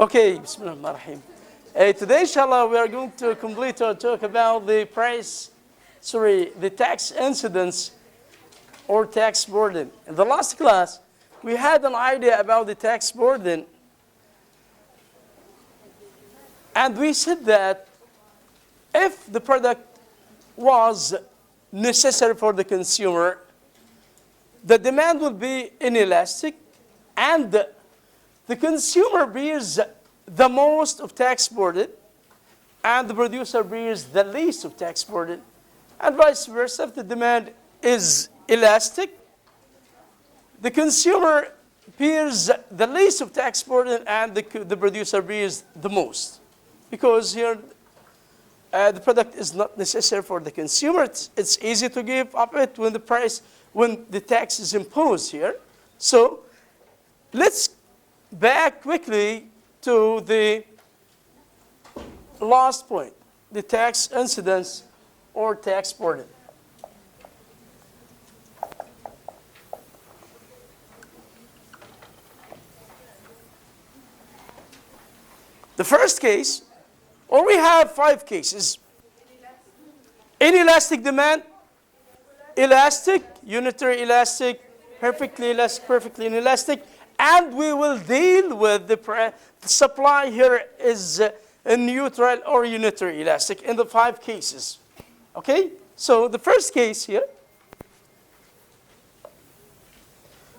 Okay, Bismillahirrahmanirrahim. Today, inshallah, we are going to complete our talk about the the tax incidence or tax burden. In the last class, we had an idea about the tax burden, and we said that if the product was necessary for the consumer, the demand will be inelastic, and the consumer bears the most of tax burden, and the producer bears the least of tax burden, and vice versa. If the demand is elastic, the consumer bears the least of tax burden, and the producer bears the most, because here the product is not necessary for the consumer. It's easy to give up it when the tax is imposed here. So let's back quickly to the last point, the tax incidence or tax burden. The first case, or we have 5 cases: inelastic demand, elastic, unitary elastic, perfectly inelastic, and we will deal with the supply here is neutral or unitary elastic in the 5 cases. Okay? So the first case here,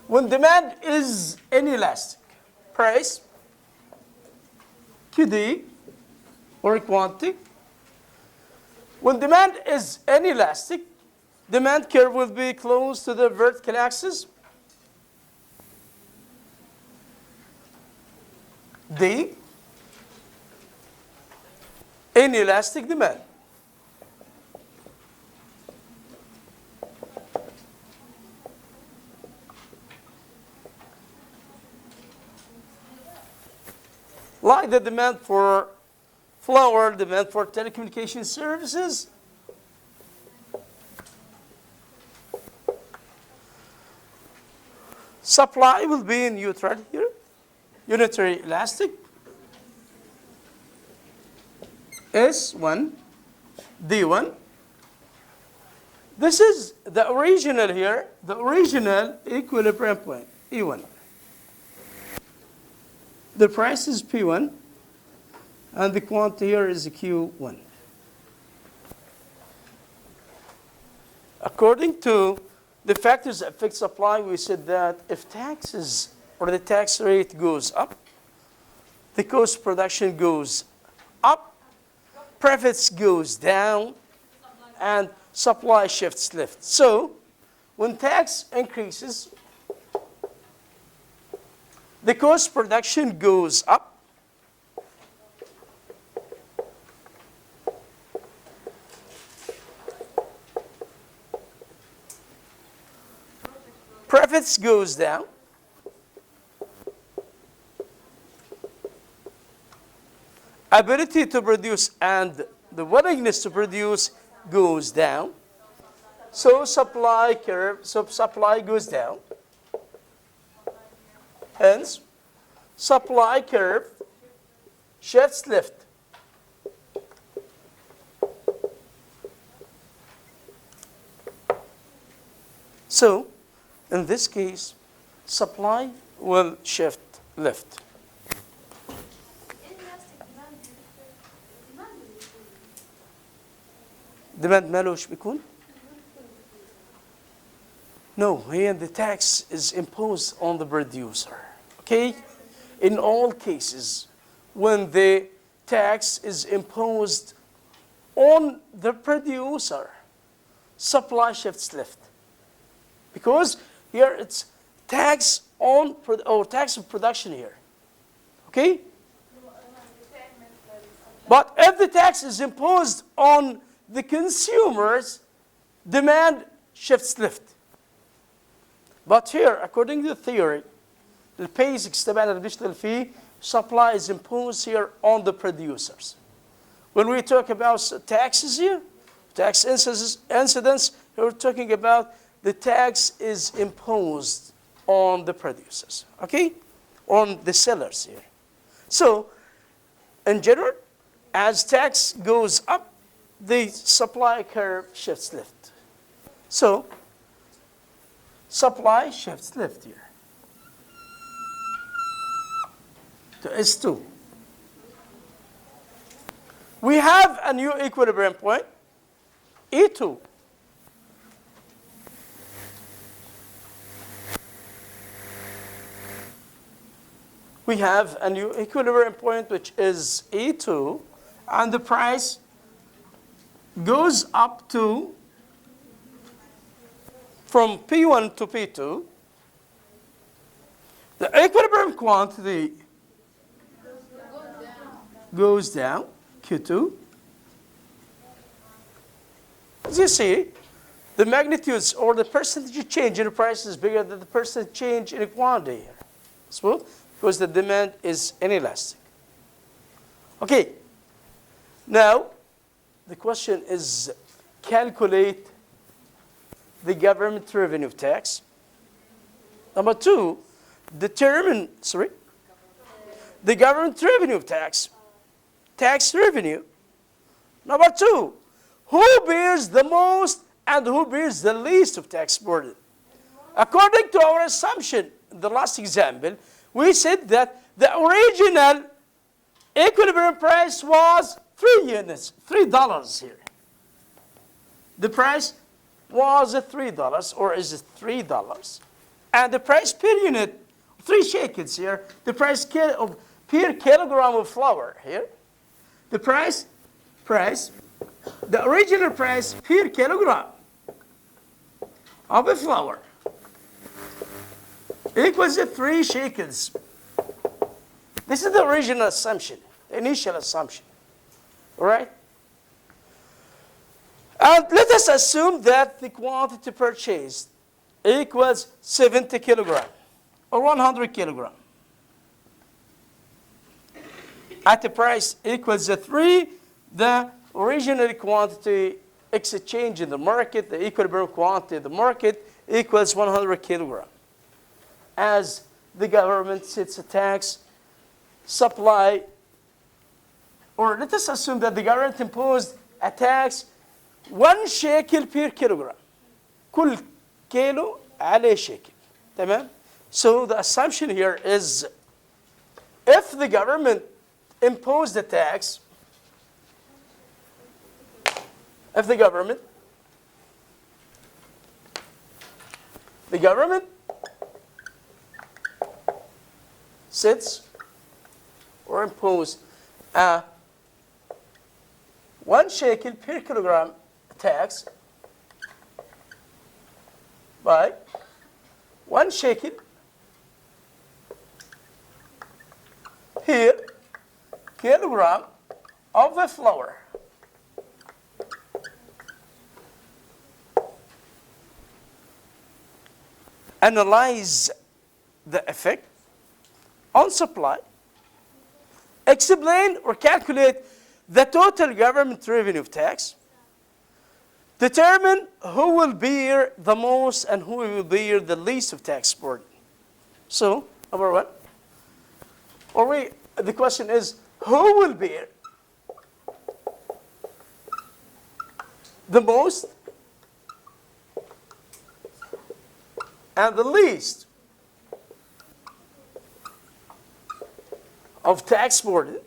when demand is inelastic, price, QD, or quantity. When demand is inelastic, demand curve will be close to the vertical axis. D, inelastic demand. Like the demand for flour, demand for telecommunication services. Supply will be neutral here, unitary elastic. S1, D1. This is the original here, the original equilibrium point, E1. The price is P1, and the quantity here is Q1. According to the factors that affect supply, we said that if taxes or the tax rate goes up, the cost of production goes up, profits goes down, and supply shifts left. So when tax increases, the cost of production goes up, profits goes down, ability to produce and the willingness to produce goes down. So supply goes down. Hence, supply curve shifts left. So, in this case, supply will shift left. Demand مالوش بيكون? No, here the tax is imposed on the producer. Okay? In all cases, when the tax is imposed on the producer, supply shifts left. Because here it's tax on or tax of production here. Okay? But if the tax is imposed on the consumers, demand shifts left. But here, according to the theory, the basic استبعاد digital fee, supply is imposed here on the producers. When we talk about taxes here, tax incidence, we're talking about the tax is imposed on the producers, okay? On the sellers here. So in general, as tax goes up, the supply curve shifts left. So, supply shifts left here to S2. We have a new equilibrium point, E2. We have a new equilibrium point, which is E2, and the price goes up to, from P1 to P2, the equilibrium quantity goes down, Q2. As you see, the magnitudes or the percentage change in the price is bigger than the percentage change in the quantity here. Smooth? Because the demand is inelastic. Okay. Now, the question is calculate the government revenue tax. Number two, determine, the government revenue tax revenue. Number two, who bears the most and who bears the least of tax burden? According to our assumption in the last example, we said that the original equilibrium price was 3 units, $3 here. The price was $3, or is it $3? And the price per unit, 3 shekels here, the price per kilogram of flour here. The the original price per kilogram of the flour equals 3 shekels. This is the original assumption, the initial assumption. All right? And let us assume that the quantity purchased equals 70 kilogram or 100 kilogram. At the price equals 3, the original quantity exchange in the market, the equilibrium quantity in the market equals 100 kilogram. As the government sets a tax, supply, or let us assume that the government imposed a tax 1 shekel per kilogram. كل كيلو عليه شيكل. تمام? So the assumption here is if the government imposed the tax, if the government sets or impose a 1 shekel per kilogram tax by 1 shekel per kilogram of the flour. Analyze the effect on supply. Explain or calculate the total government revenue of tax. Determine who will bear the most and who will bear the least of tax burden. So, number one, the question is, who will bear the most and the least of tax burden?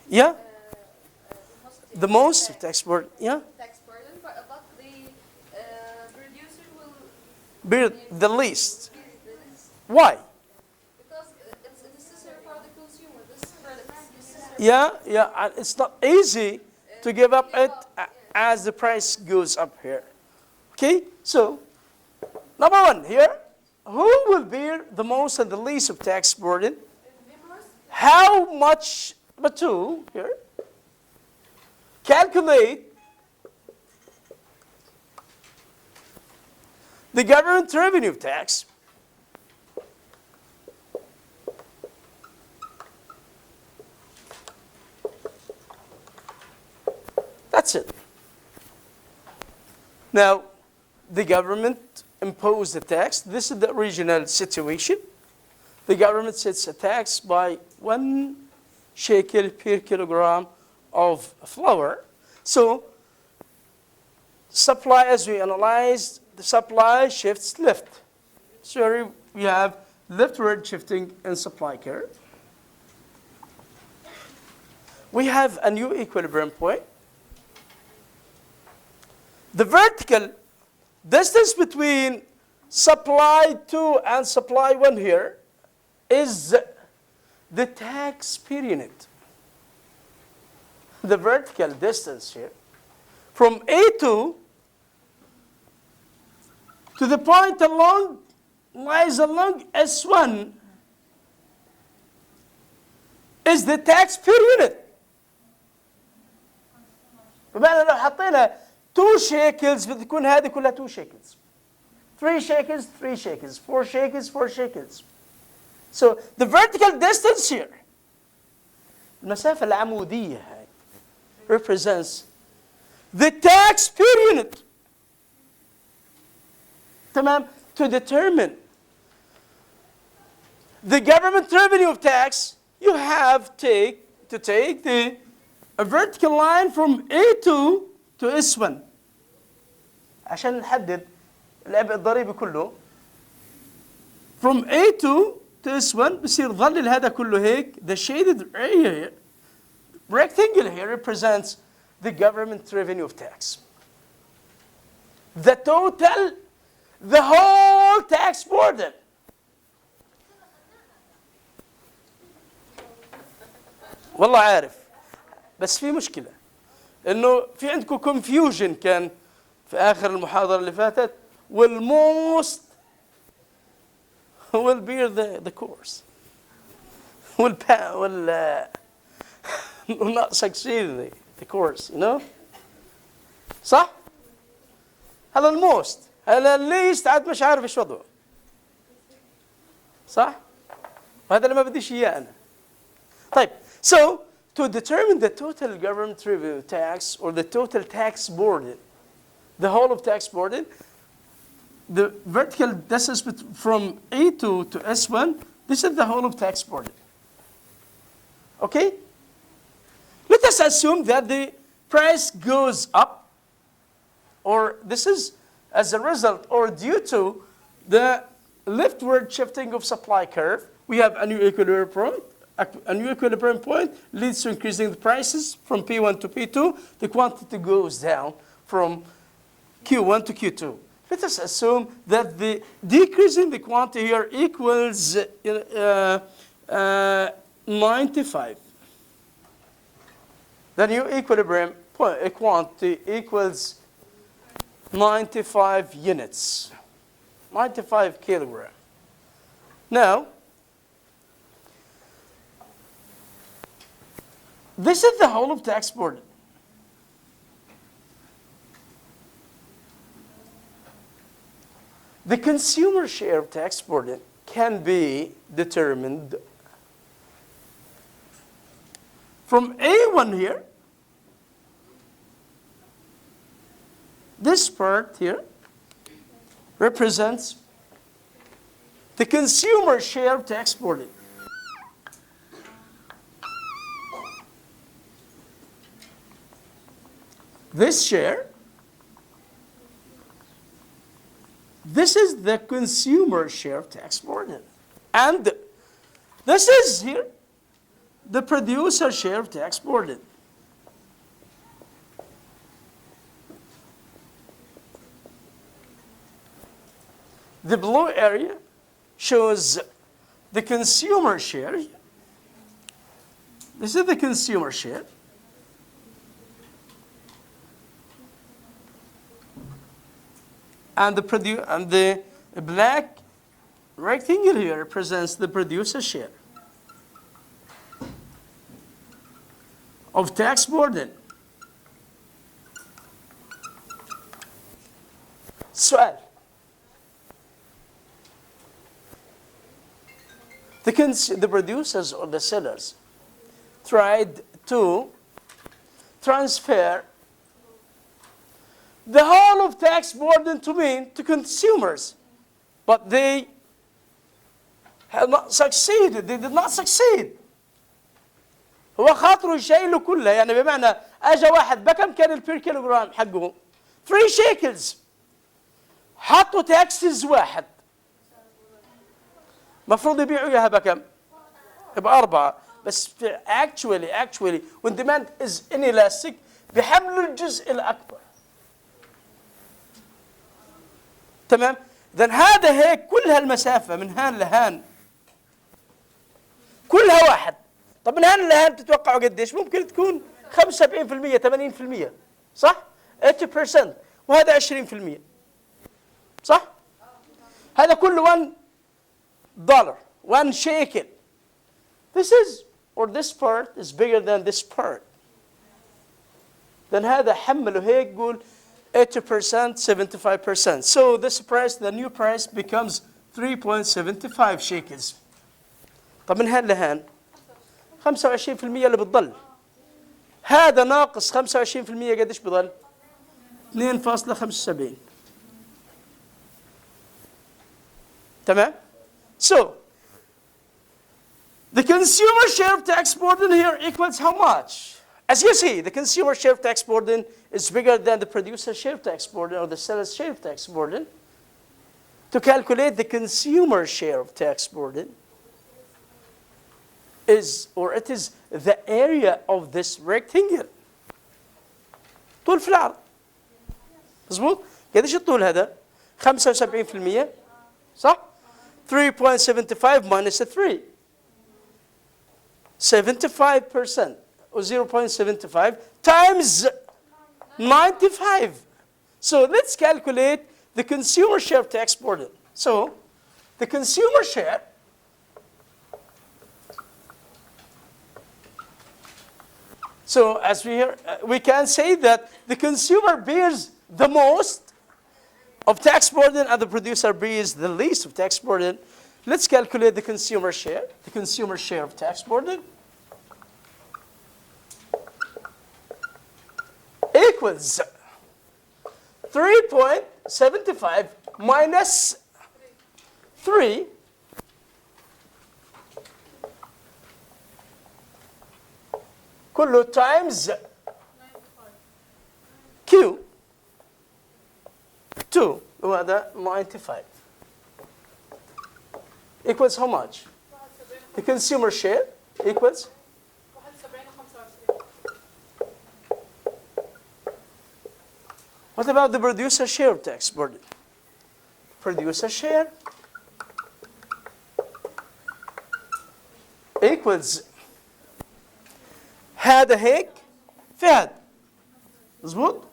Yeah, the most of tax burden. Yeah, tax burden, but the producer will bear the least. Why? because it's necessary for the consumer. This product is necessary. Yeah, and it's not easy to give up it as the price goes up here. Okay, so number one here, who will bear the most and the least of tax burden? How much? Number two here, calculate the government revenue of tax. That's it. Now, the government imposed a tax. This is the original situation. The government sets a tax by 1 shekel per kilogram of flour. So, supply, as we analyzed, the supply shifts left. So we have leftward shifting in supply curve. We have a new equilibrium point. The vertical distance between supply 2 and supply 1 here is the tax per unit. The vertical distance here from A2 to the point lies along S1 is the tax per unit. بمعنى لو حطينا 2 shekels بتكون هذه كلها 2 shekels. 3 shekels, 3 shekels. 4 shekels, 4 shekels. So the vertical distance here, المسافة العمودية هاي, represents the tax per unit. تمام? To determine the government revenue of tax, you have to take a vertical line from A2 to S1 عشان نحدد العبء الضريبي كله. From A2 to S1 بصير ظلل هذا كله هيك. The shaded area here, rectangle here, represents the government revenue of tax. The total, the whole tax burden. والله عارف بس في مشكلة انه في عندكم confusion كان في اخر المحاضرة اللي فاتت والmost will bear the course will not succeed the course, you know. صح؟ هذا الموست، هذا الليست عاد مش عارف ايش وضعه. صح؟ وهذا اللي ما بديش اياه انا. طيب، so to determine the total government revenue tax or the total tax burden, the whole of tax burden, the vertical distance from A2 to S1, this is the whole of tax burden. Okay? Let us assume that the price goes up, or this is as a result or due to the leftward shifting of supply curve. We have a new equilibrium point. A new equilibrium point leads to increasing the prices from P1 to P2. The quantity goes down from Q1 to Q2. Let us assume that the decrease in the quantity here equals 95. The new equilibrium point, quantity equals 95 units, 95 kilogram. Now, this is the whole of tax burden. The consumer share of tax burden can be determined from A1 here. This part here represents the consumer share of tax burden. This share, this is the consumer share of tax burden. And this is here the producer share of tax burden. The blue area shows the consumer share. This is the consumer share. And the black rectangle here represents the producer share of tax burden. سؤال. The producers or the sellers tried to transfer the whole of tax burden to mean to consumers. But they have not succeeded. They did not succeed. هو خاطره يشيله كله، يعني بمعنى اجى واحد بكم كان البير كيلوغرام حقه 3 شيكلز، حطوا تاكسز واحد، المفروض يبيعوا اياها بكم؟ ب4. بس actually when demand is inelastic بيحملوا الجزء الاكبر. تمام؟ اذا هذا هيك كل هالمسافه من هان لهان كلها واحد. طب من هان لهان تتوقعوا قديش؟ ممكن تكون 75% 80%، صح؟ 80%، وهذا 20%، صح؟ هذا كله $1 1 shekel. This is or this part is bigger than this part. then هذا حمله هيك قول 80% 75%. So this price, the new price becomes 3.75 shekels. طب من هان لهان 25% اللي بتضل. هذا ناقص 25% قديش بضل؟ 2.75. تمام؟ So the consumer share of tax burden here equals how much? As you see, the consumer share of tax burden is bigger than the producer share of tax burden or the seller's share of tax burden. To calculate the consumer share of tax burden is, or it is the area of this rectangle. طول في العرض. مظبوط؟ قديش الطول هذا؟ 75%، صح؟ 3.75 minus 3. 75% or 0.75 times 95. So let's calculate the consumer share of tax burden. So the consumer share so as we can say that the consumer bears the most of tax burden and the producer bears the least of tax burden. Let's calculate the consumer share of tax burden equals 3.75 minus 3 كله times Q 2 وهذا 95 equals how much? The consumer share equals what about the producer share of tax burden? Producer share equals هذا هيك في هذا مظبوط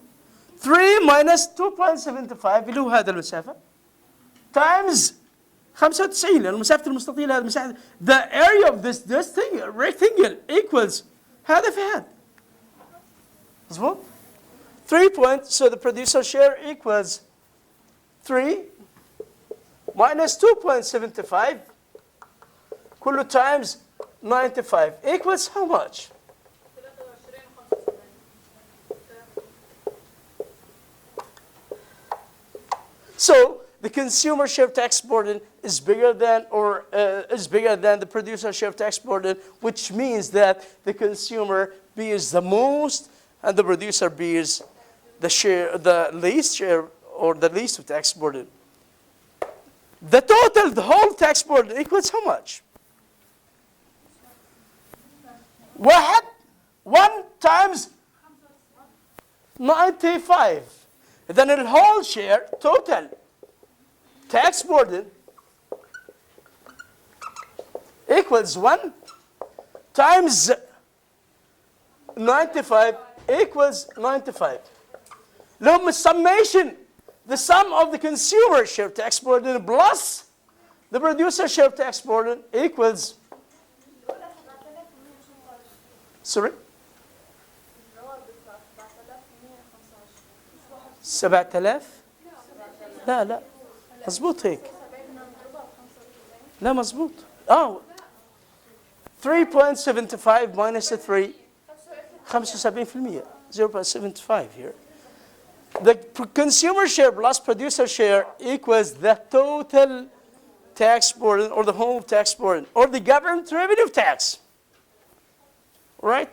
3 minus 2.75 اللي هو هذا المسافة times 95 لأن مسافة المستطيل هذا مساحة the area of this thing rectangle equals هذا في هذا مظبوط 3 points, so the producer share equals 3 minus 2.75 كله times 95 equals how much? So the consumer share of tax burden is bigger than the producer share of tax burden, which means that the consumer bears the most and the producer bears the least share or the least of tax burden. The total, the whole tax burden equals how much? 1 times 95. Then the whole share, total tax burden equals 1 times 95 equals 95. لهم summation, the sum of the consumer share of tax burden plus the producer share of tax burden equals, sorry? 7000 لا مظبوط هيك لا مظبوط 3.75 minus 3 75% 0.75 here The consumer share plus producer share equals the total tax burden or the whole tax burden or the government revenue tax. Right?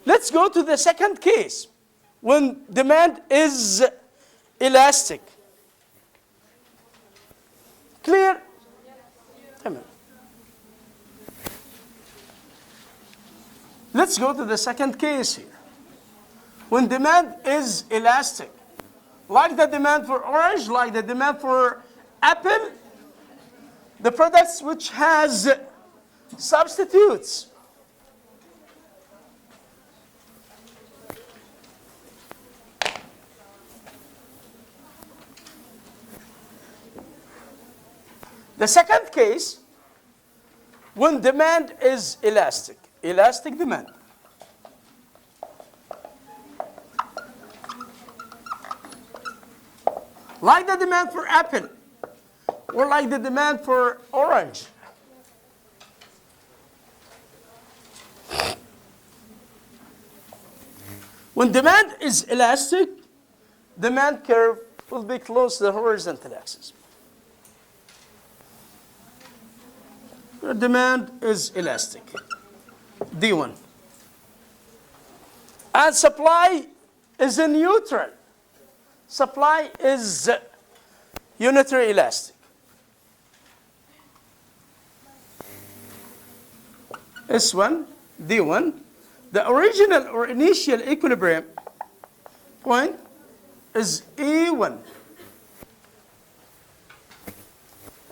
Let's go to the second case when demand is elastic. Clear? Tamam. Let's go to the second case here. When demand is elastic, like the demand for orange, like the demand for apple, the products which has substitutes. The second case, when demand is elastic, elastic demand. Like the demand for apple, or like the demand for orange. When demand is elastic, demand curve will be close to the horizontal axis. Demand is elastic, D1. And supply is a neutral. Supply is unitary elastic. S1, D1. The original or initial equilibrium point is E1.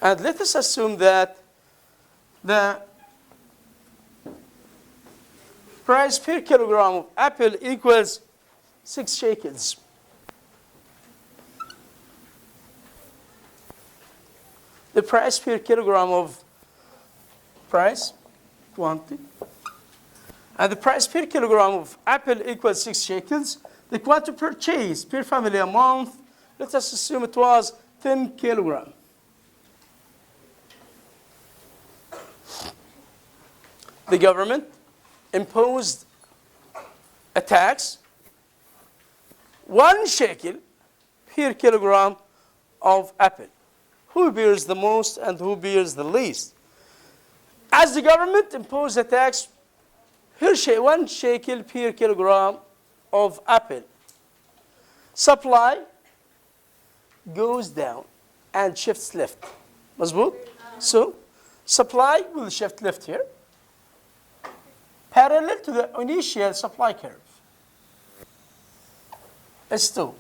And let us assume that the price per kilogram of apple equals 6 shekels. The price per kilogram of price, quantity, and the price per kilogram of apple equals 6 shekels. The quantity purchase per family a month, let us assume it was 10 kilograms. The government imposed a tax, 1 shekel per kilogram of apple. Who bears the most and who bears the least? As the government imposed a tax, 1 shekel per kilogram of apple, supply goes down and shifts left. مظبوط? So, supply will shift left here, parallel to the initial supply curve. S2.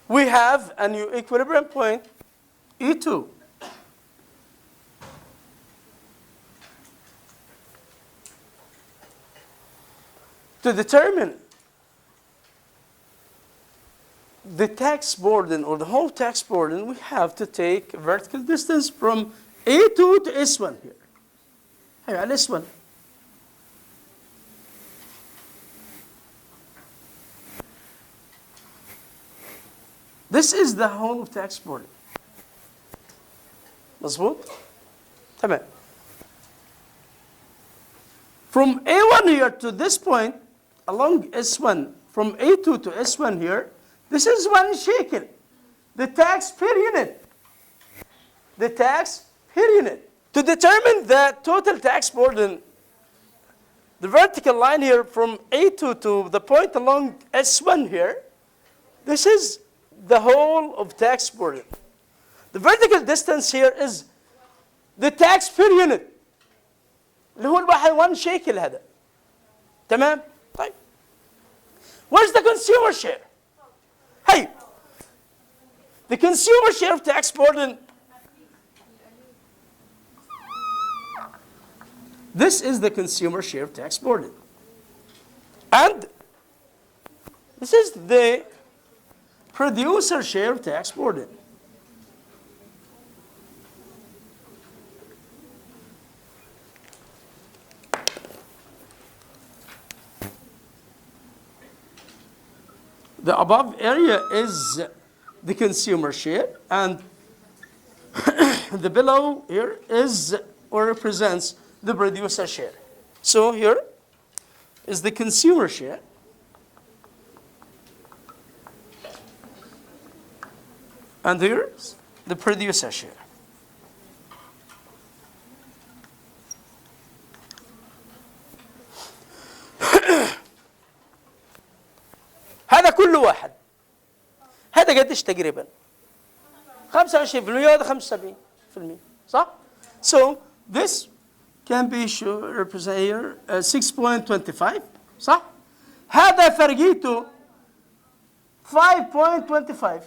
We have a new equilibrium point, E2. To determine the tax burden or the whole tax burden, we have to take a vertical distance from A2 to S1 here. Here, S1. This is the whole of tax burden. مظبوط؟ تمام. From A1 here to this point, along S1, from A2 to S1 here, this is 1 shekel. The tax per unit. The tax per unit. To determine the total tax burden, the vertical line here from A2 to the point along S1 here, this is the whole of tax burden. The vertical distance here is the tax per unit. اللي هو الواحد 1 shekel هذا. تمام؟ طيب. Where's the consumer share? Hey, the consumer share of tax burden. This is the consumer share of tax burden. And this is the producer share of tax burden. The above area is the consumer share, and the below here is or represents the producer share. So here is the consumer share. And here's the producer share. هذا كل واحد. هذا قديش تقريبا؟ 25% وهذا 75%. صح؟ So this can be represented here 6.25. صح؟ هذا فرقيته 5.25.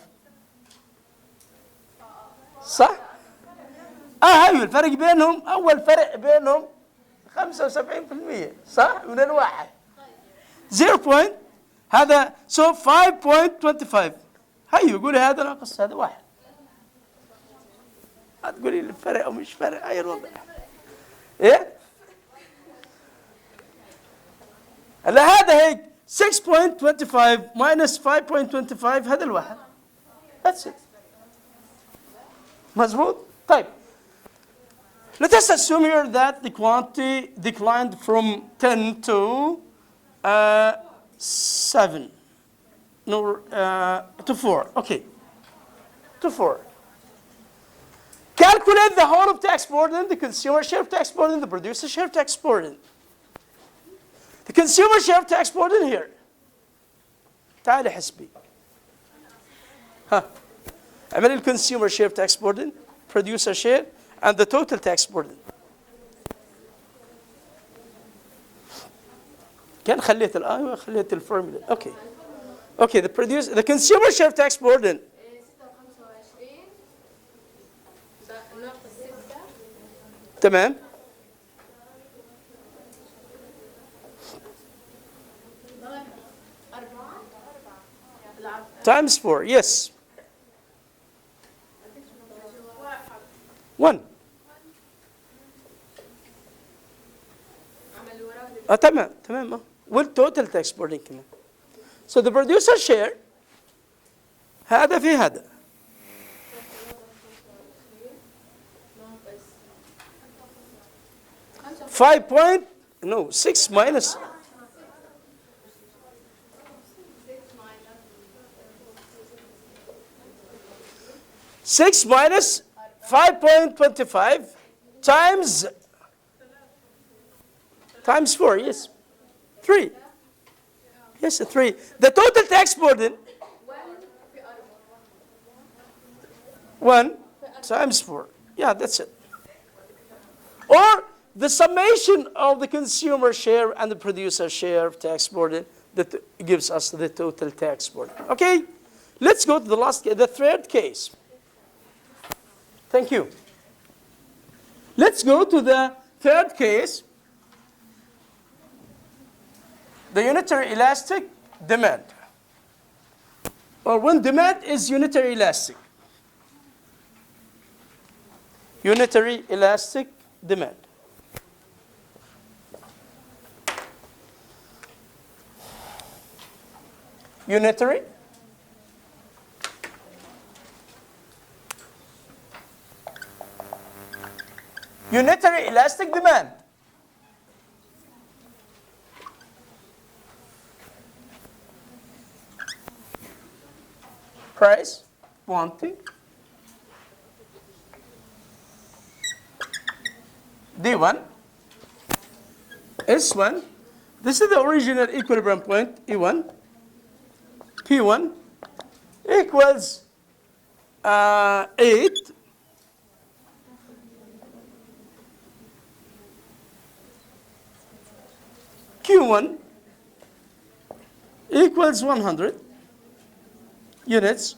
صح؟ هاي الفرق بينهم، أول فرق بينهم 75%. صح؟ من الواحد. 0. هذا so 5.25. هاي يقولي هذا ناقص هذا واحد. هتقولي لي فرق أو مش فرق، أي الوضع. إيه؟ هلا هذا هيك 6.25 minus 5.25 هذا الواحد. That's it. مظبوط؟ طيب. Let us assume here that the quantity declined from 10 to 7. No, to 4. Okay. To 4. Calculate the whole of tax burden, the consumer share of tax burden, the producer share of tax burden. The consumer share of tax burden here. تعالي حسبي. اعملي الكونسيومر شير تاكس بوردن، بروديوسر شير and the total tax burden. كان خليت الاي وخليت الفورمولا. اوكي. اوكي the consumer share of tax burden. 26 تمام. times 4. Yes. 1. تمام تمام. والتوتال تاكس بوردنج كمان. So the producer share هذا في هذا. Five point no 6 minus 6 minus 5.25 times 4, yes. 3. Yes, 3. The total tax burden 1 times 4. Yeah, that's it. Or the summation of the consumer share and the producer share of tax burden that gives us the total tax burden. Okay? Let's go to the third case. Thank you. Let's go to the third case. The unitary elastic demand. Or when demand is unitary elastic. Unitary elastic demand. Unitary elastic demand. Price, quantity, D1, S1. This is the original equilibrium point, E1. P1 equals 8. Q1 equals 100 units.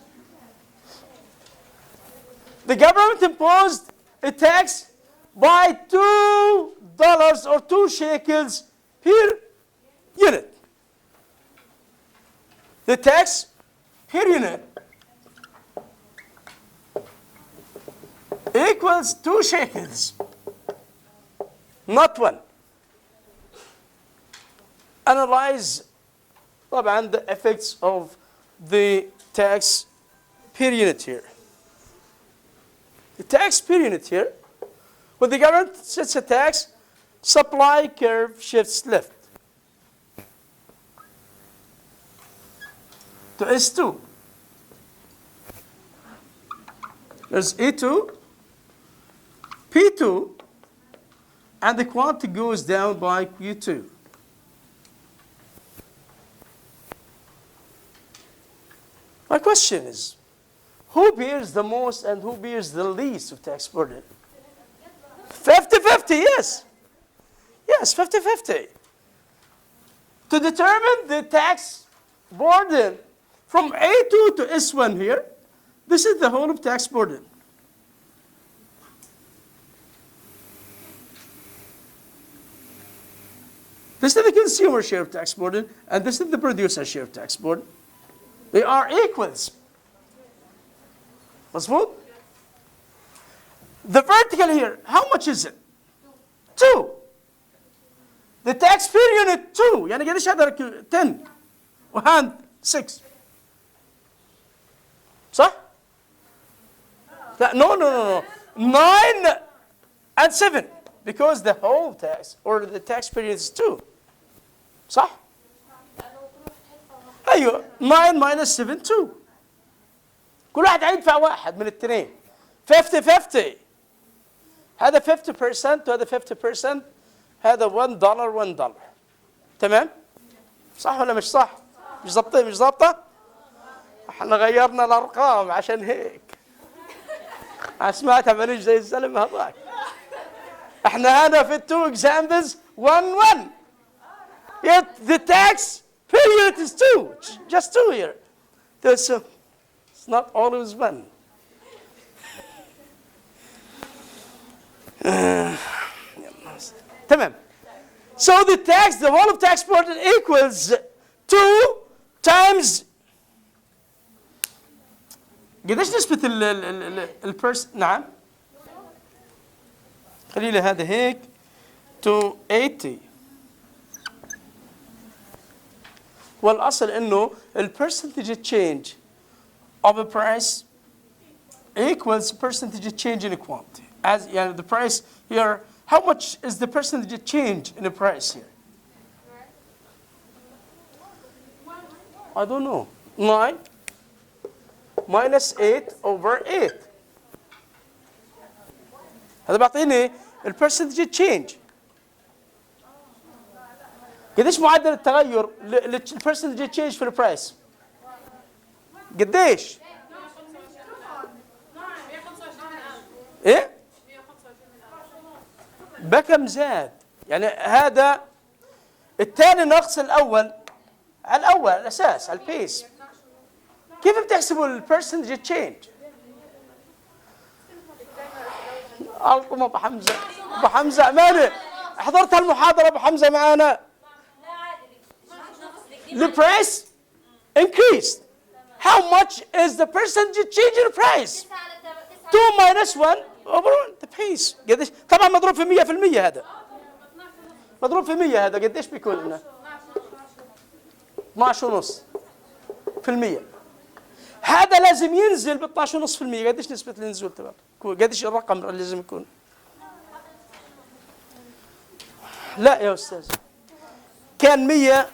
The government imposed a tax by $2 or 2 shekels per unit. The tax per unit equals 2 shekels, not 1. Analyze طبعا the effects of the tax per unit here. The tax per unit here, when the government sets a tax supply curve shifts left to S2. There's E2, P2, and the quantity goes down by Q2. My question is, who bears the most and who bears the least of tax burden? 50-50, yes. Yes, 50-50. To determine the tax burden from A2 to S1 here, this is the whole of tax burden. This is the consumer share of tax burden, and this is the producer share of tax burden. They are equals. مظبوط? The vertical here, how much is it? 2. The tax per unit 2. يعني قديش هذا 10 وهاند 6. صح؟ لا, no. 9 and 7. Because the whole tax or the tax period is 2. صح؟ ايوه 9 minus 7 2. كل واحد هيدفع واحد من الاثنين. 50-50. هذا 50% وهذا 50%. هذا $1 تمام؟ صح ولا مش صح؟ مش ظابطة؟ احنا غيرنا الارقام عشان هيك. سمعتها ماليش زي الزلم هذاك. احنا هذا في التو examples 1. Yet the tax period is 2. Just 2 here. So it's not always 1. تمام. So the whole of tax burden equals 2 times قديش نسبة البرس نعم خلي لي هذا هيك 280. والأصل إنه percentage change of a price equals percentage change in a quantity. As يعني the price here, how much is the percentage change in the price here? I don't know. 9 minus 8 over 8. هذا بيعطيني percentage change. قديش معدل التغير percentage change في البرايس؟ قديش؟ ايه؟ بكم زاد؟ يعني هذا الثاني ناقص الاول على الاساس على البيس. كيف بتحسبوا البرسنتج تشينج؟ الطم ابو حمزه امانه حضرت هالمحاضره ابو حمزه معانا. The price increased. How much is the percentage change in the price? 2 minus 1 over 1 the price. قديش؟ طبعا مضروب في 100% هذا. مضروب في 100 هذا قديش بيكون لنا؟ 12.5%. هذا لازم ينزل ب 12.5%. قديش نسبة النزول تبعه؟ قديش الرقم اللي لازم يكون؟ لا يا أستاذ. كان 100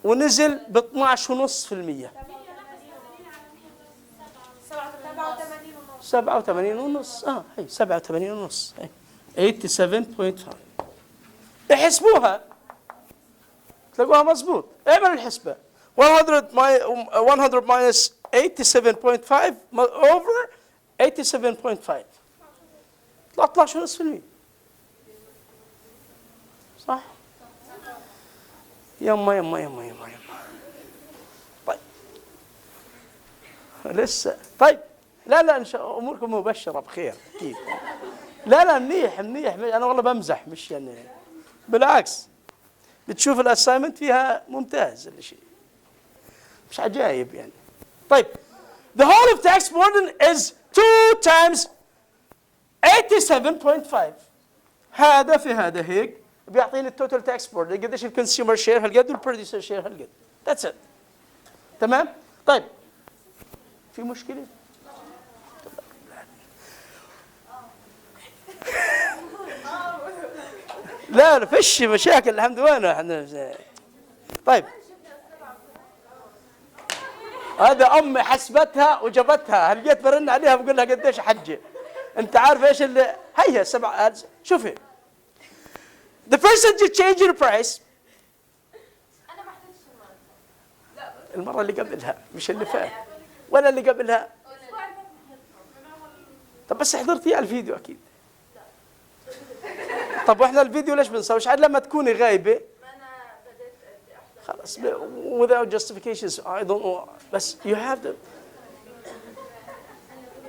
ونزل ب 12.5%. 87.5. هي 87.5. هي 87.5. احسبوها تلاقوها مظبوط. اعملوا الحسبة. 100 minus 87.5 over 87.5. 13.5%. صح؟ يما. طيب. لسه. طيب. لا إن شاء الله أموركم مبشرة بخير أكيد. لا منيح أنا والله بمزح مش يعني بالعكس. بتشوف الأسايمنت فيها ممتاز الشيء. مش عجايب يعني. طيب. The whole of tax burden is 2 times 87.5. هذا في هذا هيك بيعطيني التوتال تاكس بوردن. قديش الكونسيومر شير هالقد والبروديوسر شير هالقد. That's it. تمام؟ طيب. في مشكلة؟ لا لا فيش مشاكل الحمد لله احنا. طيب هذا امي حسبتها وجابتها، هل جيت برن عليها بقول لها قديش حجه؟ انت عارف ايش اللي هي سبع. شوفي the percentage change in price. انا ما حضرتش المره اللي قبلها مش اللي فات ولا اللي قبلها. طب بس حضرتي على الفيديو اكيد. طب واحنا الفيديو ليش بنسويش؟ عاد لما تكوني غايبه. ما انا بديت احضر. خلاص without justifications I don't know بس you have to.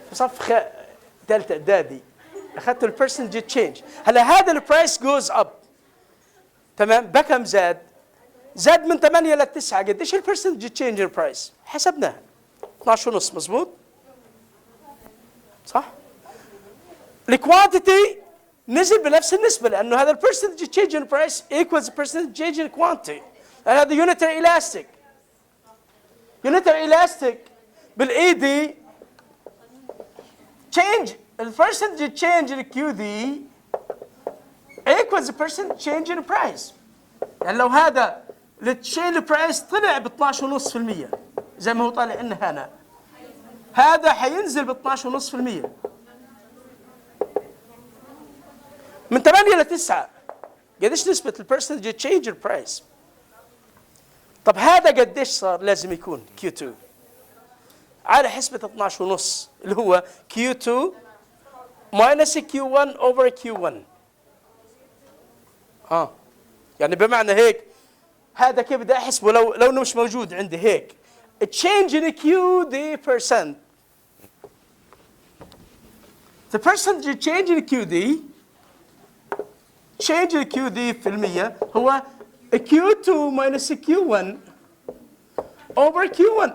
في صف ثالثه اعدادي اخذت البرسنتج تشينج. هلا هذا البرايس جوز اب تمام، بكم زاد من 8 ل 9. قديش البرسنتج تشينج البرايس؟ حسبناها 12 ونص مظبوط صح؟ الكوانتيتي نزل بنفس النسبه لانه هذا البرسنتج تشينج ان برايس ايكوالز البرسنتج تشينج ان كوانتيتي. هذا يونيتري الاستيك. يونيتري الاستيك بالاي دي تشينج البرسنتج تشينج الكيو دي ايكوالز البرسنتج تشينج ان برايس. يعني لو هذا التشينج برايس طلع ب 12.5% زي ما هو طالع لنا هنا، هذا حينزل ب 12.5% من 8 ل 9. قديش نسبة البرسنتج تشينج البرايس؟ طب هذا قديش صار لازم يكون Q2 على حسبة 12.5 اللي هو Q2 minus Q1 over Q1. يعني بمعنى هيك هذا كيف بدي احسبه لو انه مش موجود عندي هيك change in QD percent. The percentage change in QD change in QD في المية هو Q2 minus Q1 over Q1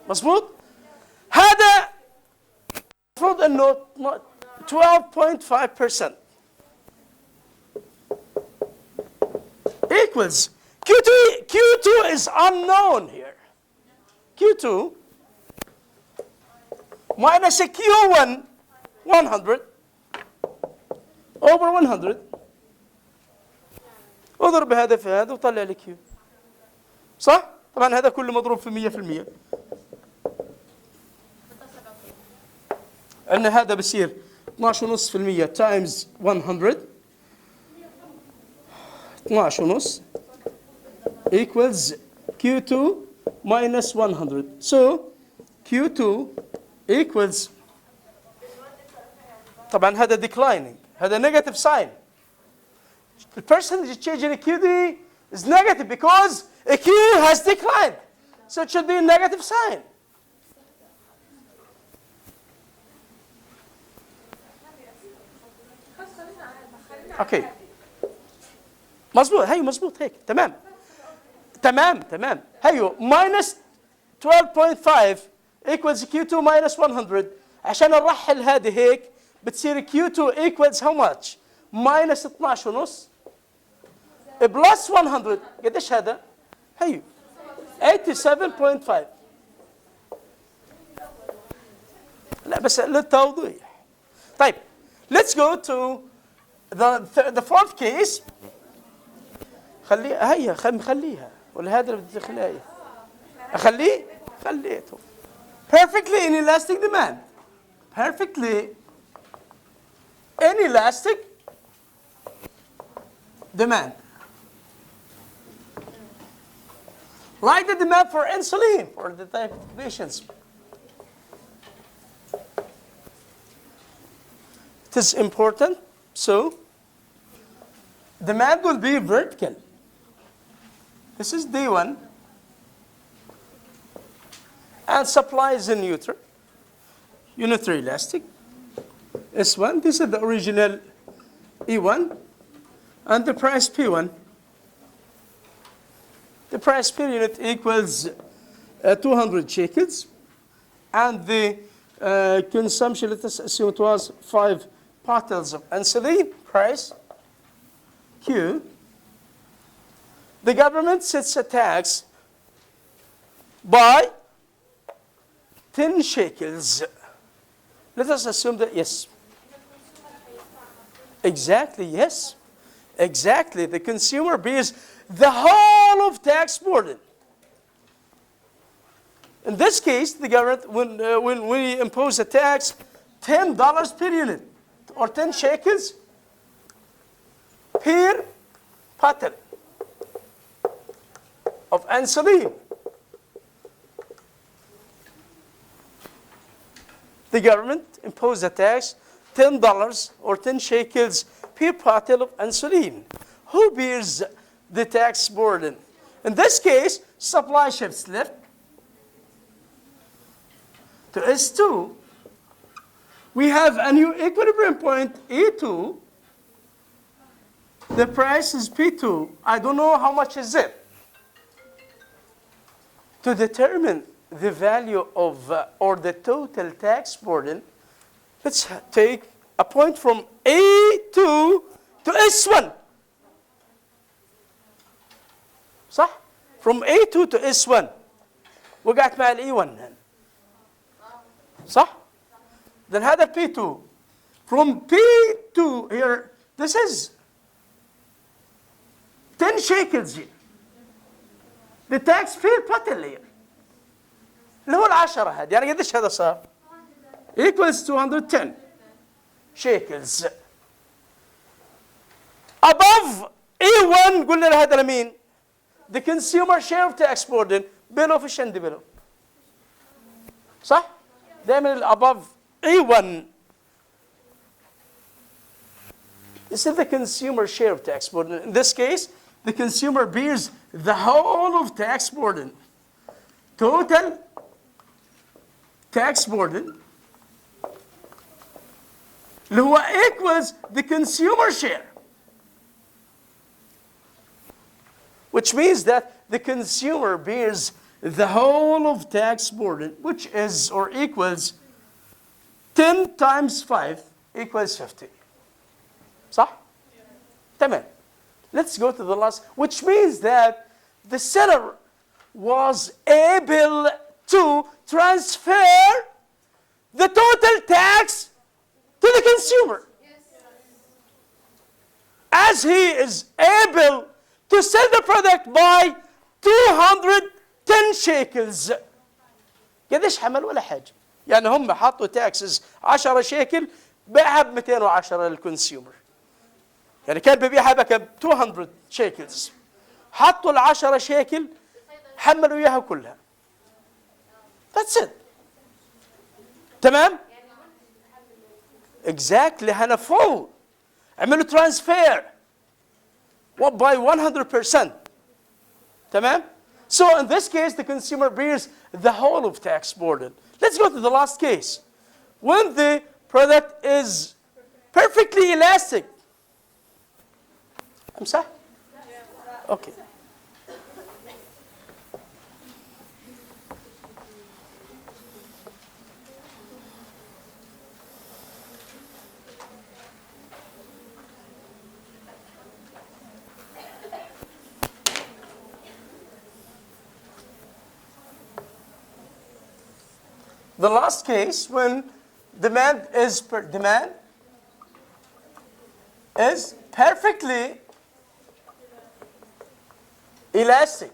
مظبوط. هذا المفروض انه 12.5% equals Q2 is unknown here. Q2 minus Q1 100 over 100 اضرب هذا في هذا وطلع لي Q صح؟ طبعا هذا كله مضروب في 100%. ان هذا بصير 12.5% times 100 12.5 equals Q2 minus 100. So Q2 equals طبعا هذا declining هذا negative sign. The percentage change in QD is negative because a Q has declined. So it should be a negative sign. Okay. مظبوط هيو مظبوط هيك تمام هيو minus 12.5 equals Q2 minus 100. عشان نرحل هذه هيك بتصير Q2 equals how much؟ minus 12 ونص plus 100. قديش هذا؟ هيو 87.5. لا بس للتوضيح. طيب let's go to the fourth case. خليها هي خليها ولا هذا اللي بدي اخليه؟ اخليه؟ خليته. Perfectly inelastic demand. Perfectly inelastic demand. Like the demand for insulin for the diabetic patients. It is important. So demand will be vertical. This is D1 and supply is in neutral, unitary elastic. S1, this is the original E1 and the price P1. The price per unit equals 200 shekels and the consumption, let us assume it was 5 bottles of insulin, price Q. The government sets a tax by 10 shekels. Let us assume that, yes. Exactly, yes. Exactly. The consumer bears the whole of tax burden. In this case, the government, when we impose a tax, $10 per unit, or 10 shekels per bottle of insulin. The government imposed a tax, $10 or 10 shekels per bottle of insulin. Who bears the tax burden? In this case, supply shifts left to S2. We have a new equilibrium point, E2. The price is P2. I don't know how much is it. To determine the value of, or the total tax burden, let's take a point from A2 to S1. صح؟ From A2 to S1. وقعت مع الE1 هنا. صح؟ Then هذا P2. From P2 here, this is 10 shekels here. The tax per bottle here. اللي هو العشرة هذه، يعني قديش هذا صار؟ Equals 210 shekels. Above E1 قلنا له هذا لمين؟ The consumer share of tax burden below fish and below. صح؟ دائما above E1. This is the consumer share of tax burden. In this case, the consumer bears the whole of tax burden. Total tax burden اللي هو equals the consumer share. Which means that the consumer bears the whole of tax burden, which is or equals 10 times 5 equals 50. صح؟ تمام. Let's go to the last, which means that the seller was able to transfer the total tax to the consumer. As he is able to sell the product by 210 shekels. قديش حمل ولا حاجة. يعني هم حطوا taxes 10 شيكل باعها ب 210 للكونسيومر. يعني كان ببيعها بكم 200 شيكلز. حطوا ال 10 شيكل حملوا اياها كلها. That's it. تمام؟ Exactly. هنا full. عملوا transfer. By 100%. تمام؟ So in this case, the consumer bears the whole of tax burden. Let's go to the last case. When the product is perfectly elastic. امسح؟ Okay. The last case, when demand is perfectly elastic,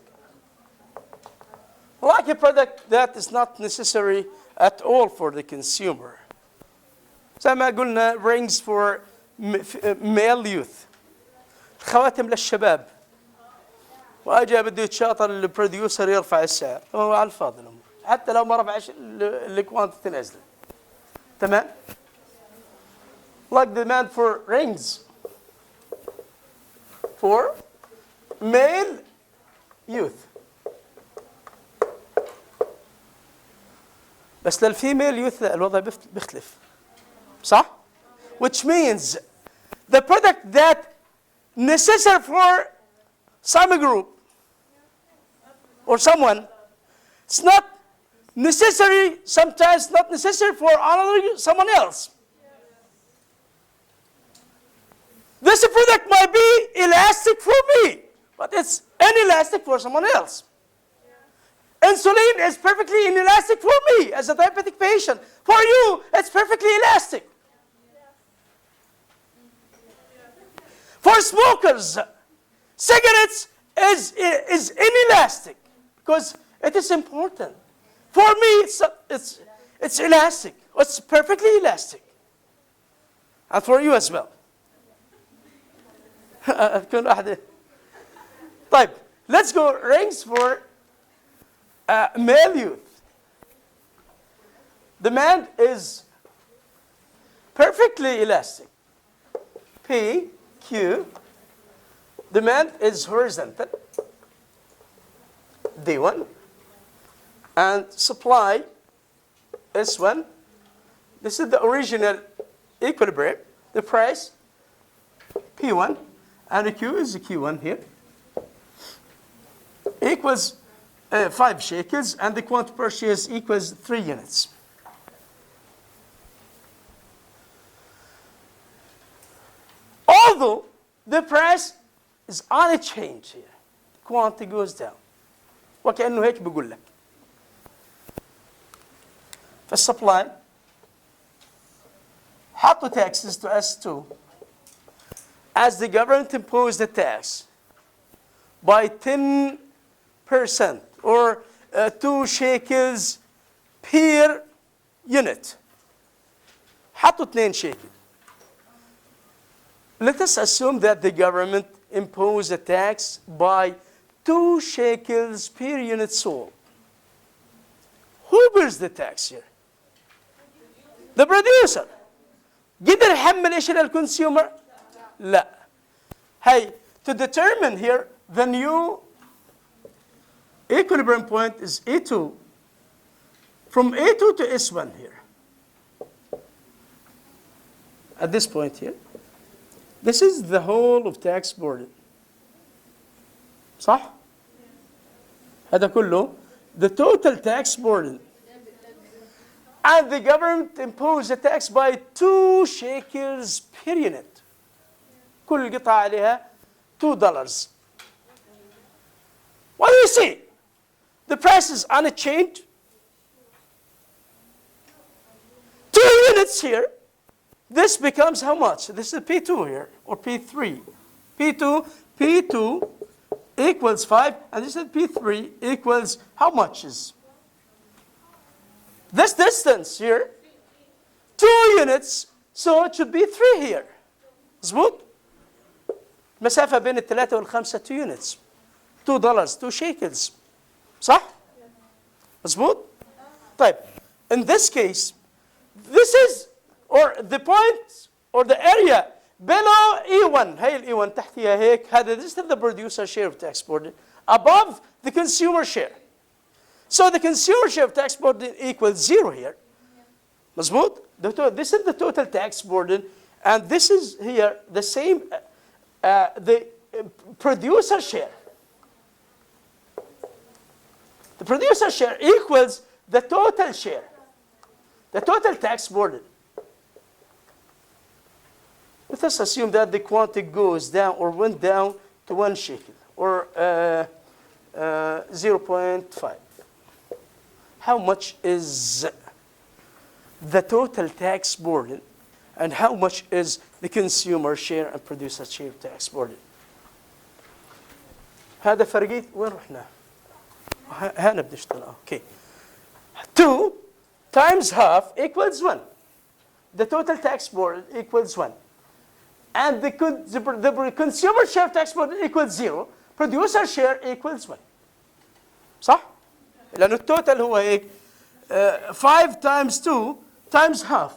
like a product that is not necessary at all for the consumer. زي ما قلنا rings for male youth. خواتم للشباب. واجا بده يتشاطر البروديوسر يرفع السعر، هو على الفاضي حتى لو ما رفعش الكوانتيتي نازله. تمام؟ Like demand for rings for male youth. بس للفيميل يوث الوضع بيختلف. صح؟ Which means the product that necessary for some group or someone, it's not necessary, sometimes not necessary for someone else. This product might be elastic for me, but it's inelastic for someone else. Insulin is perfectly inelastic for me as a diabetic patient. For you, it's perfectly elastic. For smokers, cigarettes is inelastic because it is important. For me, it's elastic. It's perfectly elastic. And for you as well. كل واحد. طيب, let's go rings for male youth. Demand is perfectly elastic. P, Q. Demand is horizontal. D1. And supply, S1. This is the original equilibrium. The price, P1. And the Q is the Q1 here. Equals 5 shekels. And the quantity purchase equals 3 units. Although the price is unchanged here, quantity goes down. وكأنه هيك بيقول لك. فالسبلاي حطوا taxes to S2 as the government imposed the tax by 10% or 2 shekels per unit. حطوا 2 شيكل. Let us assume that the government imposed a tax by 2 shekels per unit sold. Who bears the tax here? The producer. قدر يحمل ايش للconsumer؟ لا. Hey, to determine here the new equilibrium point is A2. From A2 to S1 here. At this point here. This is the whole of tax burden. صح؟ هذا كله the total tax burden. And the government imposed a tax by 2 shekels per unit. كل قطعة عليها $2. What do you see? The price is unchanged. 2 units here. This becomes how much? This is P2 here, or P3. P2 equals 5, and this is P3 equals how much is? This distance here, 2 units, so it should be 3 here. مظبوط؟ مسافة بين ال3 وال5 2 units. $2, 2 shekels. صح؟ مظبوط؟ طيب, in this case, this is or the point or the area below E1. هي ال E1 تحتها هيك. هذا this is the producer share of tax burden above the consumer share. So the consumer share of tax burden equals 0 here. مظبوط? This is the total tax burden, and this is here the same the producer share. The producer share equals the total share, the total tax burden. Let us assume that the quantity goes down or went down to 1 shekel or 0.5. How much is the total tax burden, and how much is the consumer share and producer share tax burden? هذا فرقيت وين رحنا؟ هنا بنشتغل. Okay. 2 times half equals 1. The total tax burden equals 1. And the consumer share tax burden equals 0. Producer share equals 1. صح؟ لأنه التوتال هو هيك 5 times 2 times half.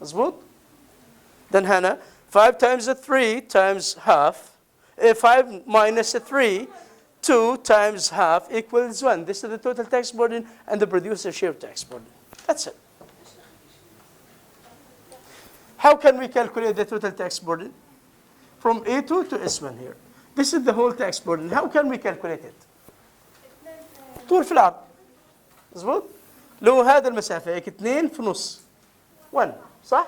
مظبوط؟ Then هنا 5 times 3 times half. 5 minus 3, 2 times half equals 1. This is the total tax burden and the producer share tax burden. That's it. How can we calculate the total tax burden? From A2 to S1 here. This is the whole tax burden. How can we calculate it? طول في العرض. مظبوط؟ لو هذا المسافة هيك 2 في نص. 1 صح؟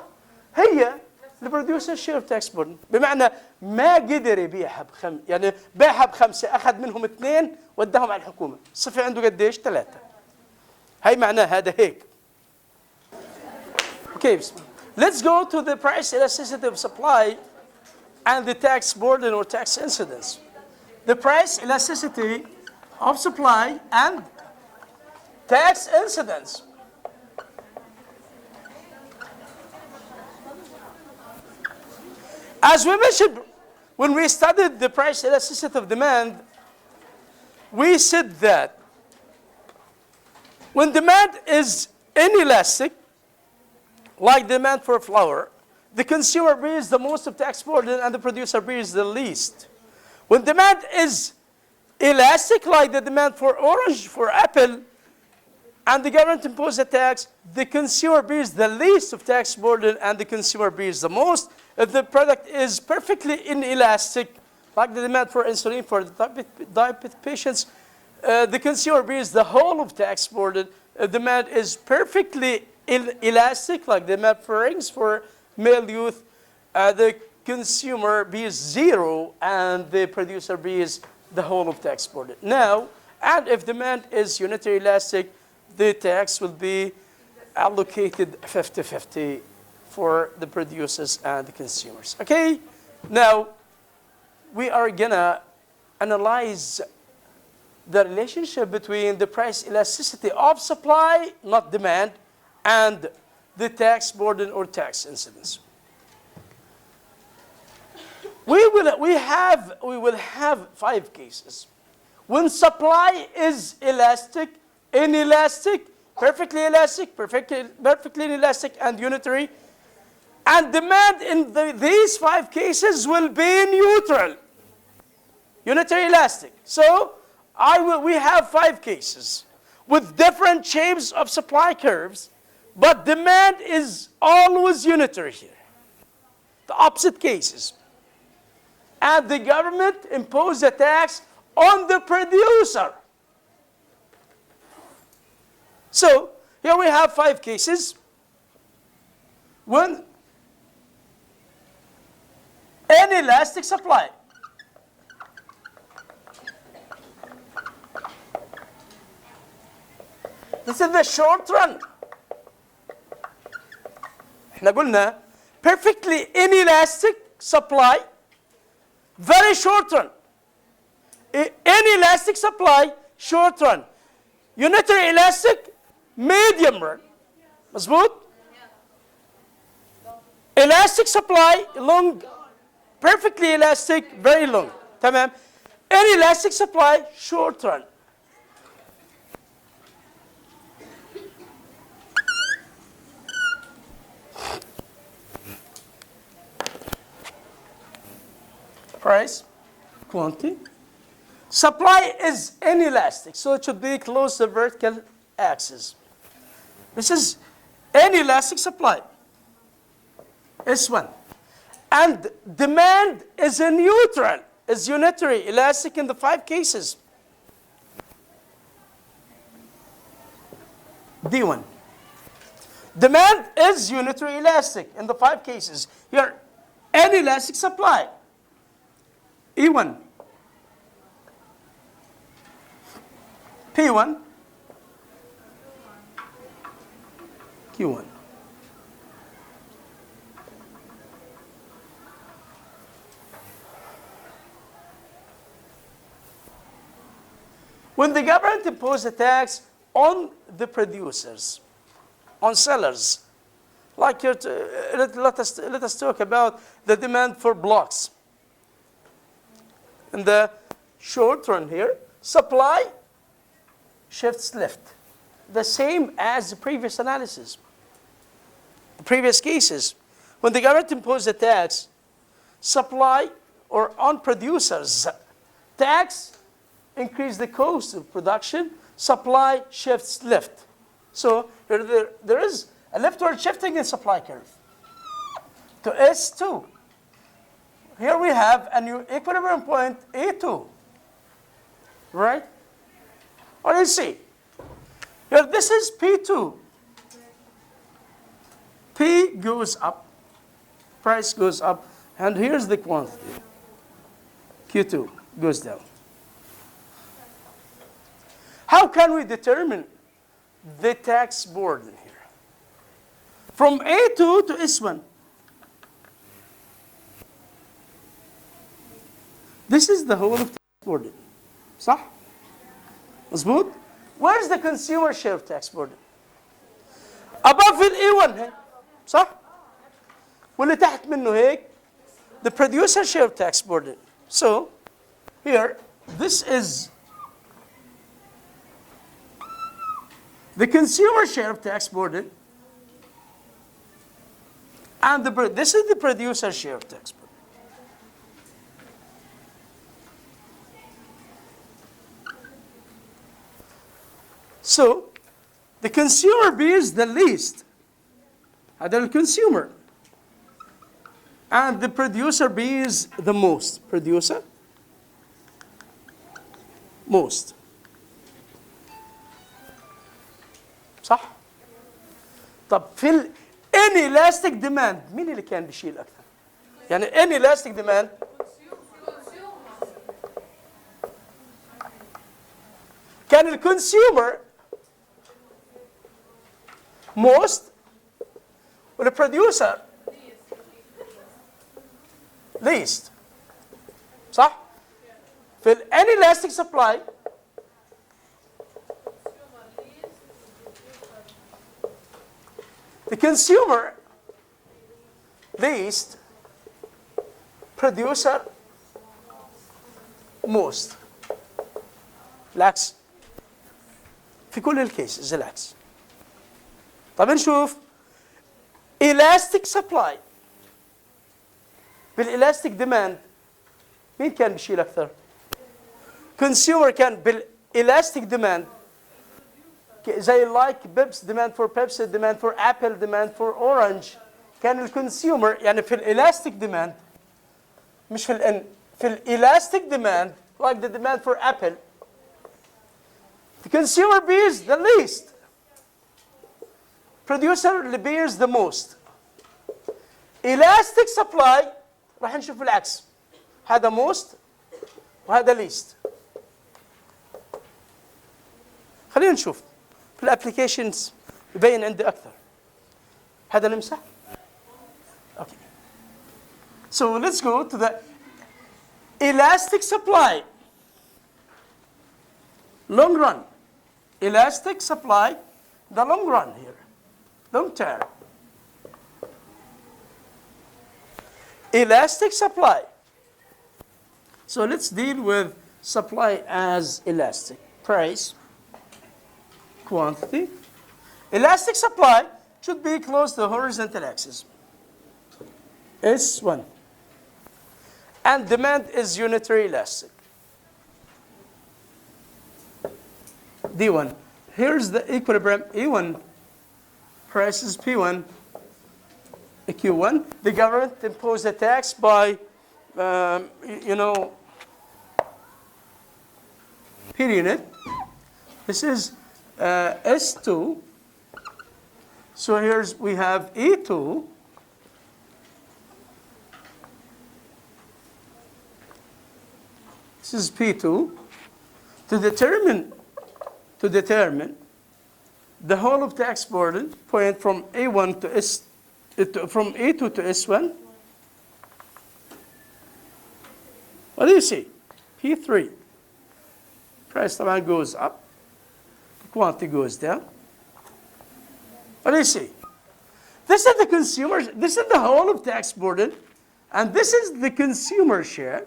هي البروديوسر شير تاكس بورن، بمعنى ما قدر يبيعها يعني باعها ب5 اخذ منهم 2 وداهم على الحكومة. صفي عنده قديش؟ 3. هي معناه هذا هيك. اوكي بسم الله. Let's go to the price elasticity of supply and the tax burden or tax incidence. The price elasticity of supply and tax incidence. As we mentioned, when we studied the price elasticity of demand, we said that when demand is inelastic, like demand for flour, the consumer bears the most of tax burden and the producer bears the least. When demand is elastic, like the demand for orange, for apple, and the government imposes a tax, the consumer bears the least of tax burden and the consumer bears the most. If the product is perfectly inelastic, like the demand for insulin for the diabetic patients, the consumer bears the whole of tax burden. If demand is perfectly elastic, like the demand for rings for male youth, the consumer bears zero and the producer bears the whole of tax burden. Now, and if demand is unitary elastic, the tax will be allocated 50-50 for the producers and the consumers. Okay? Now, we are gonna analyze the relationship between the price elasticity of supply, not demand, and the tax burden or tax incidence. We will have 5 cases. When supply is elastic, inelastic, perfectly elastic, perfectly inelastic, and unitary, and demand in these 5 cases will be neutral, unitary elastic. So we have 5 cases with different shapes of supply curves, but demand is always unitary here. The opposite cases. And the government imposed a tax on the producer. So here we have 5 cases. When inelastic supply, this is the short run. احنا قلنا perfectly inelastic supply, very short run. Inelastic supply, short run. Unitary elastic, medium run. مظبوط؟ Elastic supply, long. Perfectly elastic, very long. تمام؟ Inelastic supply, short run. Price, quantity. Supply is inelastic, so it should be close to the vertical axis. This is inelastic supply, S1. And demand is a neutral, is unitary, elastic in the 5 cases. D1. Demand is unitary elastic in the 5 cases. Here, inelastic supply. E1, P1, Q1. When the government imposed a tax on the producers, on sellers, like let us talk about the demand for blocks. In the short run here, supply shifts left. The same as the previous analysis, the previous cases. When the government imposed a tax, supply or on producers, tax increase the cost of production, supply shifts left. So there is a leftward shifting in supply curve to S2. Here we have a new equilibrium point, A2, right? Or you see, here this is P2. P goes up, price goes up, and here's the quantity. Q2 goes down. How can we determine the tax burden here? from A2 to S1. This is the whole of tax burden. صح؟ مظبوط؟ Where's the consumer share of tax burden? above ال A1 هيك صح؟ واللي تحت منه هيك the producer share of tax burden. So here this is the consumer share of tax burden, and this is the producer share of tax burden. So the consumer bears the least. هذا الconsumer. And the producer bears the most. Producer most. صح؟ طب في inelastic demand مين اللي كان بيشيل أكثر؟ يعني inelastic demand كان الكونسيومر most والبروديوسر least. صح؟ في inelastic supply the consumer least, producer most. العكس في كل الكيسز العكس. طب نشوف elastic supply بالالاستيك ديماند مين كان بيشيل اكثر؟ consumer كان بالالاستيك ديماند زي لايك بيبس demand for Pepsi, demand for Apple, demand for Orange. كان الكونسيومر يعني في الالاستيك ديماند مش في الالاستيك ديماند like the demand for Apple. The consumer bears the least. Producer bears the most. Elastic supply راح نشوف العكس. هذا most وهذا least. خلينا نشوف في الابلكيشنز يبين عندي اكثر. هذا نمسح. Okay. So let's go to the elastic supply. Long run. Elastic supply, the long run here. Long term. Elastic supply. So let's deal with supply as elastic. Price, quantity. Elastic supply should be close to the horizontal axis. S1. And demand is unitary elastic. D1. Here's the equilibrium E1. Price is P1. Q1. The government imposed a tax by, per unit. This is S2. So we have E2. This is P2. To determine the whole of tax burden point from A1 to from A2 to S1. What do you see? P3. Price طبعا goes up. The quantity goes down. What do you see? This is the consumer. This is the whole of tax burden, and this is the consumer share,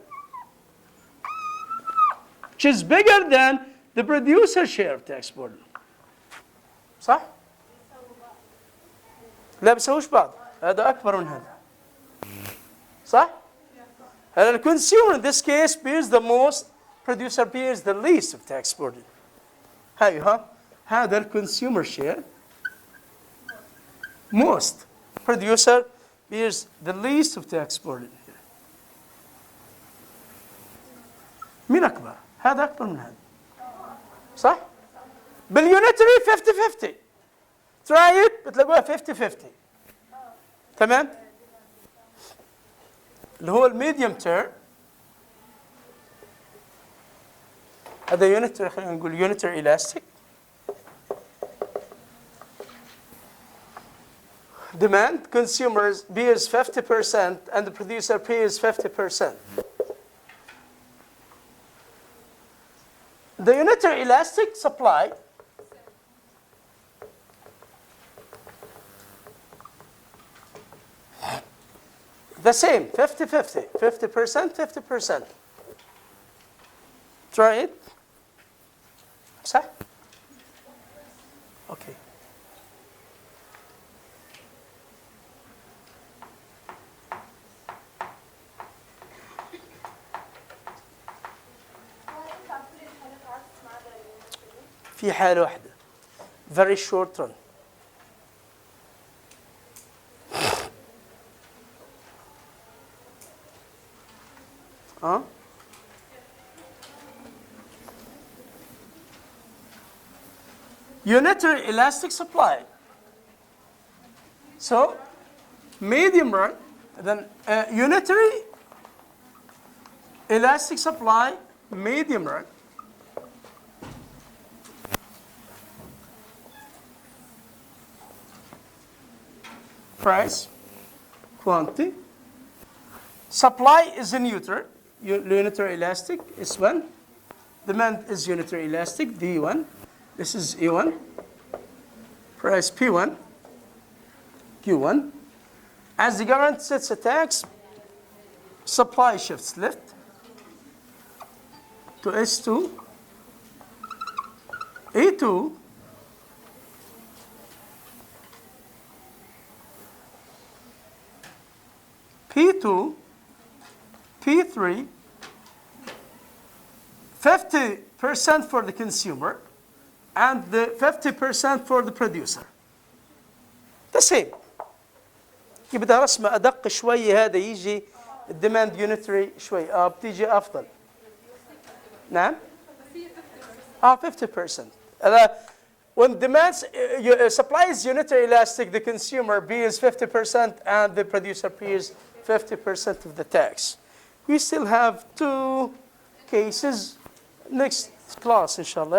which is bigger than the producer share of tax burden. صح؟ لا بيسووش بعض. هذا أكبر من هذا. صح؟ هذا the consumer in this case bears the most, producer bears the least of tax burden. هذا consumer share most, producer bears the least of tax burden. مين أكبر؟ هذا أكبر من هذا. صح؟ باليونيتري 50-50. Try it بتلاقوها 50-50. تمام؟ اللي هو الميديوم تيرم. هذا يونيتري، خلينا نقول يونيتري الاستيك. demand, consumers bears 50% and the producer pays 50%. The unitary elastic supply the same, 50-50, 50%, 50%. Try it. صح؟ Okay. في حالة واحدة. Very short run. Unitary elastic supply. So, medium run, then unitary elastic supply, medium run. Price, quantity. Supply is a neutral. Unitary elastic is 1. Demand is unitary elastic, D1. This is E1. Price P1, Q1. As the government sets a tax, supply shifts left to S2, E2, P2, P3, 50% for the consumer, and the 50% for the producer. The same. بدها رسمة أدق شوي هذا يجي الديماند يونتري شوي بتيجي أفضل. نعم؟ 50%. When demand supply is unitary elastic, the consumer pays 50% and the producer pays 50% of the tax. We still have 2 cases next class إن شاء الله.